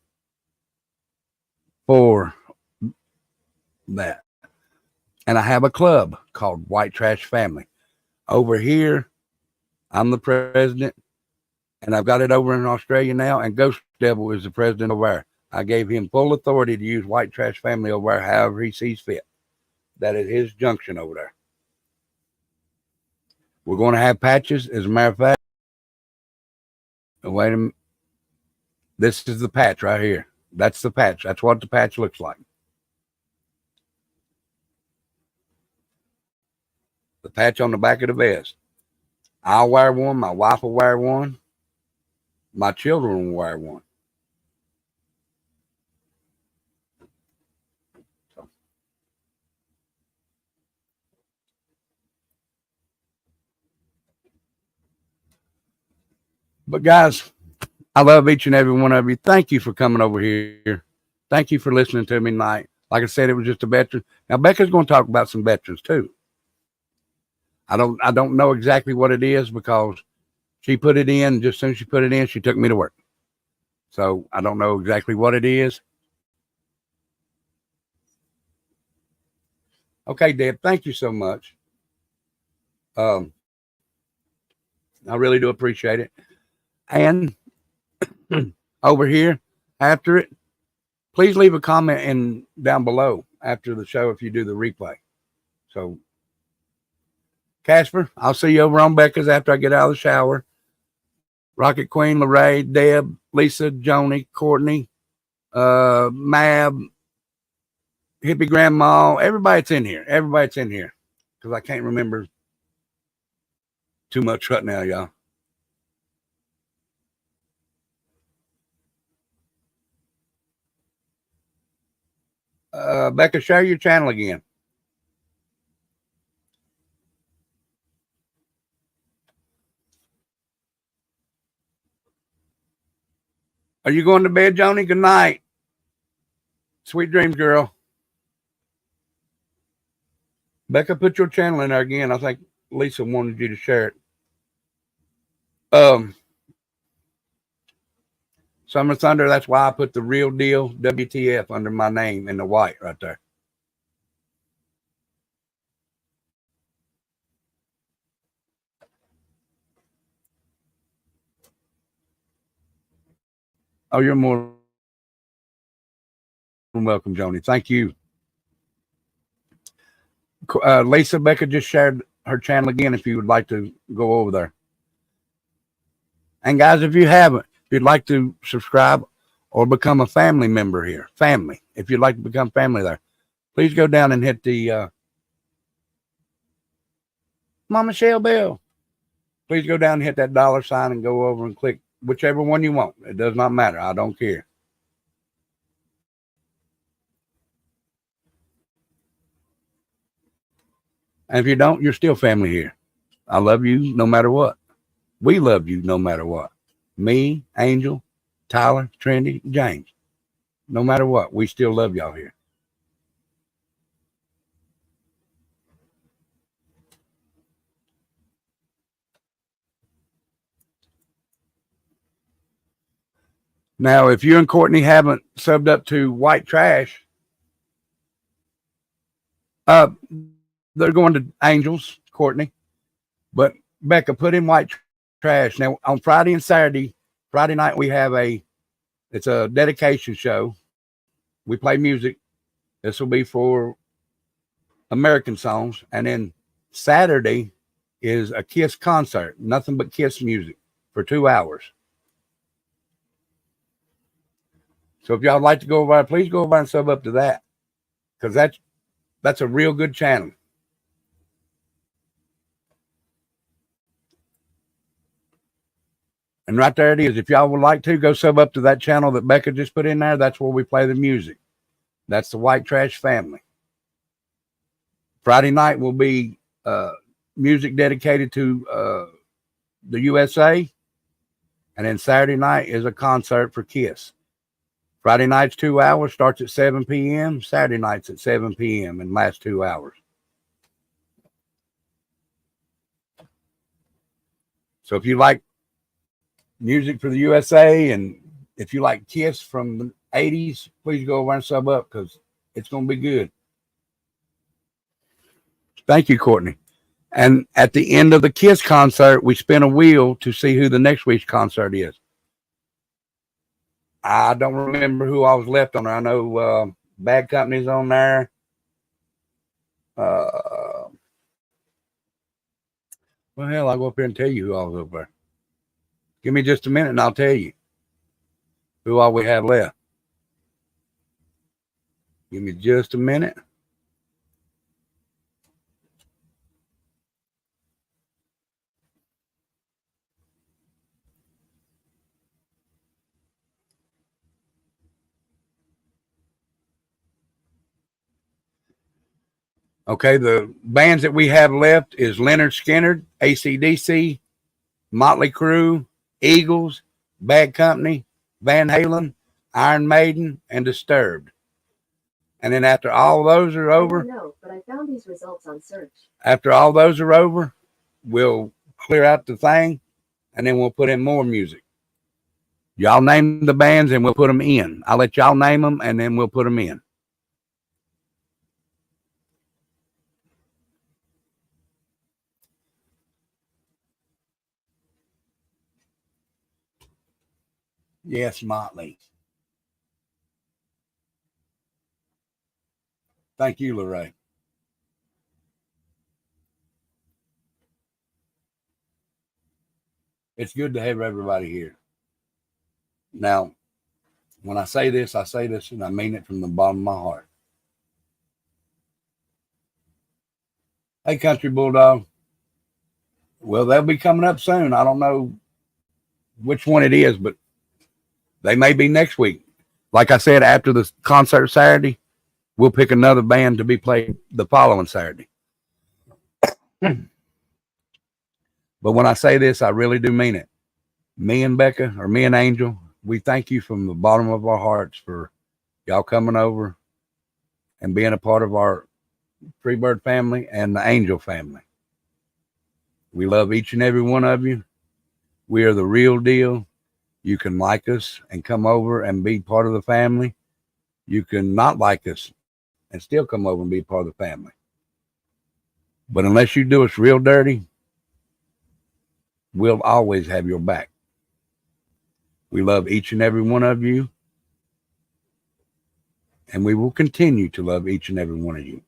for that. And I have a club called White Trash Family. Over here, I'm the president, and I've got it over in Australia now, and Ghost Devil is the president over there. I gave him full authority to use White Trash Family over there however he sees fit. That is his junction over there. We're going to have patches. As a matter of fact, wait a minute. This is the patch right here. That's the patch. That's what the patch looks like. The patch on the back of the vest. I'll wear one. My wife will wear one. My children will wear one. But guys, I love each and every one of you. Thank you for coming over here. Thank you for listening to me tonight. Like I said, it was just a veteran. Now Becca's going to talk about some veterans too. I don't know exactly what it is, because she put it in. Just as soon as she put it in, she took me to work. So I don't know exactly what it is. Okay, Deb, thank you so much. I really do appreciate it. And over here, after it, please leave a comment down below after the show if you do the replay. So, Casper, I'll see you over on Becca's after I get out of the shower. Rocket Queen, Lorraine, Deb, Lisa, Joni, Courtney, Mab, Hippie Grandma, everybody's in here. Everybody's in here, because I can't remember too much right now, y'all. Becca, share your channel again. Are you going to bed, Joni? Good night. Sweet dreams, girl. Becca, put your channel in there again. I think Lisa wanted you to share it. Summer Thunder, that's why I put the real deal WTF under my name in the white right there. Oh, you're more than welcome, Joni. Thank you. Lisa, Becca just shared her channel again if you would like to go over there. And guys, if you haven't, if you'd like to subscribe or become a family member here, if you'd like to become family there, please go down and hit the Mama Shell bell. Please go down and hit that $sign and go over and click whichever one you want. It does not matter. I don't care. And if you don't, you're still family here. I love you no matter what. We love you no matter what. Me, Angel, Tyler, Trinity, James. No matter what, we still love y'all here. Now, if you and Courtney haven't subbed up to White Trash, they're going to Angels, Courtney. But Becca, put in White Trash. Now, on Friday and Saturday, Friday night, we have it's a dedication show. We play music. This will be for American songs. And then Saturday is a Kiss concert, nothing but Kiss music for 2 hours. So if y'all like to go over there, please go over and sub up to that, because that's a real good channel. And right there it is. If y'all would like to, go sub up to that channel that Becca just put in there. That's where we play the music. That's the White Trash family. Friday night will be music dedicated to the USA. And then Saturday night is a concert for Kiss. Friday night's 2 hours, starts at 7 p.m. Saturday night's at 7 p.m. and lasts 2 hours. So if you like music for the USA and if you like Kiss from the 80s, please go over and sub up, because it's going to be good. Thank you, Courtney. And at the end of the Kiss concert, we spin a wheel to see who the next week's concert is. I don't remember who I was left on there. I know Bad Company's on there. Well, hell, I'll go up here and tell you who I was over there. Give me just a minute and I'll tell you who all we have left. Give me just a minute. Okay, the bands that we have left is Leonard Skinner, AC/DC, Motley Crue, Eagles, Bad Company, Van Halen, Iron Maiden, and Disturbed. And then after all those are over, No, but I found these results on search. after all those are over, we'll clear out the thing, and then we'll put in more music. Y'all name the bands, and we'll put them in. I'll let y'all name them, and then we'll put them in. Yes, Motley. Thank you, Lorraine. It's good to have everybody here. Now, when I say this, and I mean it from the bottom of my heart. Hey, Country Bulldog. Well, they'll be coming up soon. I don't know which one it is, but they may be next week. Like I said, after the concert Saturday, we'll pick another band to be played the following Saturday. But when I say this, I really do mean it. Me and Becca, or me and Angel, we thank you from the bottom of our hearts for y'all coming over and being a part of our Freebird family and the Angel family. We love each and every one of you. We are the real deal. You can like us and come over and be part of the family. You can not like us and still come over and be part of the family. But unless you do us real dirty, we'll always have your back. We love each and every one of you. And we will continue to love each and every one of you.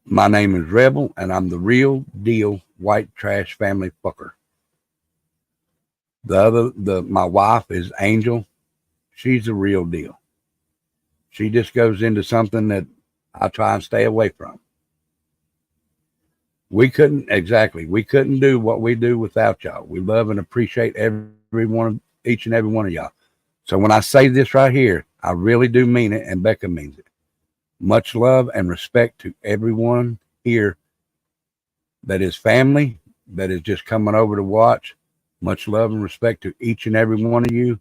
My name is Rebel, and I'm the real deal White Trash family fucker. My wife is Angel. She's the real deal. She just goes into something that I try and stay away from. We couldn't do what we do without y'all. We love and appreciate each and every one of y'all. So when I say this right here, I really do mean it, and Becca means it. Much love and respect to everyone here that is family, that is just coming over to watch. Much love and respect to each and every one of you.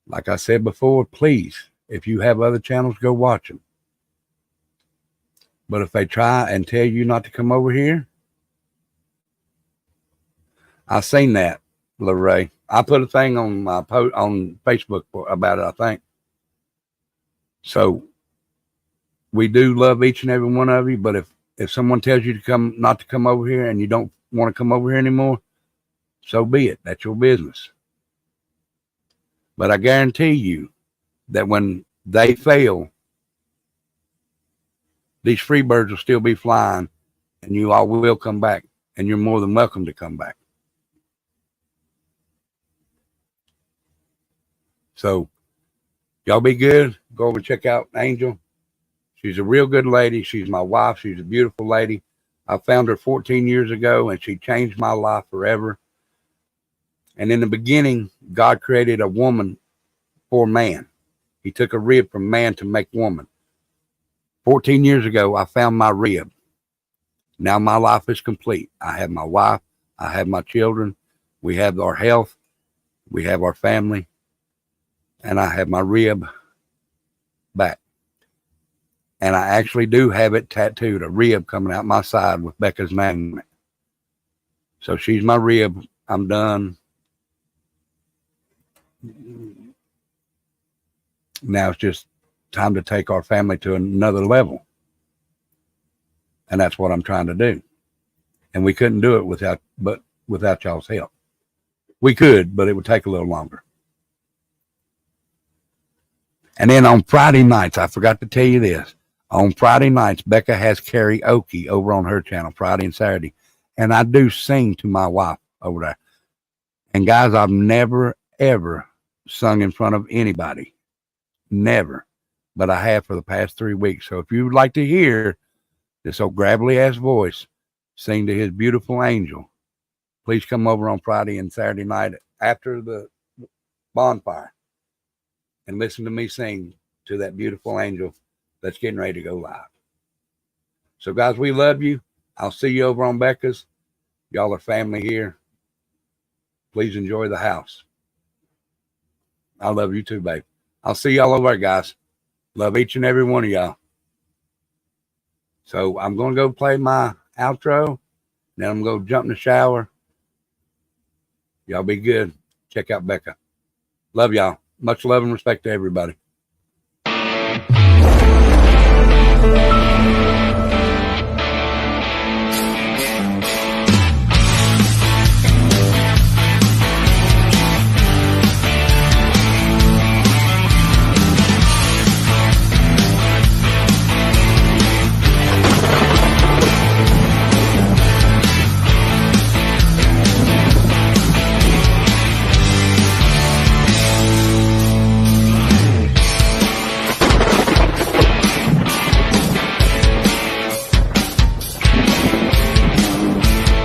Like I said before, please, if you have other channels, go watch them. But if they try and tell you not to come over here, I've seen that. Lorraine. I put a thing on my on Facebook about it, I think. So we do love each and every one of you, but if someone tells you to come, not to come over here, and you don't want to come over here anymore, so be it. That's your business. But I guarantee you that when they fail, these free birds will still be flying, and you all will come back, and you're more than welcome to come back. So y'all be good. Go over and check out Angel. She's a real good lady. She's my wife. She's a beautiful lady. I found her 14 years ago, and she changed my life forever. And in the beginning, God created a woman for man. He took a rib from man to make woman. 14 years ago, I found my rib. Now my life is complete. I have my wife. I have my children. We have our health. We have our family. And I have my rib back. And I actually do have it tattooed, a rib coming out my side with Becca's name on it. So she's my rib. I'm done. Now it's just time to take our family to another level. And that's what I'm trying to do. And we couldn't do it without y'all's help. We could, but it would take a little longer. And then on Friday nights, I forgot to tell you this. On Friday nights, Becca has karaoke over on her channel, Friday and Saturday. And I do sing to my wife over there. And guys, I've never, ever sung in front of anybody. Never. But I have for the past 3 weeks. So if you would like to hear this old gravelly ass voice sing to his beautiful angel, please come over on Friday and Saturday night after the bonfire and listen to me sing to that beautiful angel that's getting ready to go live. So guys, we love you. I'll see you over on Becca's. Y'all are family here. Please enjoy the house. I love you too, babe. I'll see y'all over there, guys. Love each and every one of y'all. So I'm going to go play my outro. Then I'm going to jump in the shower. Y'all be good. Check out Becca. Love y'all. Much love and respect to everybody.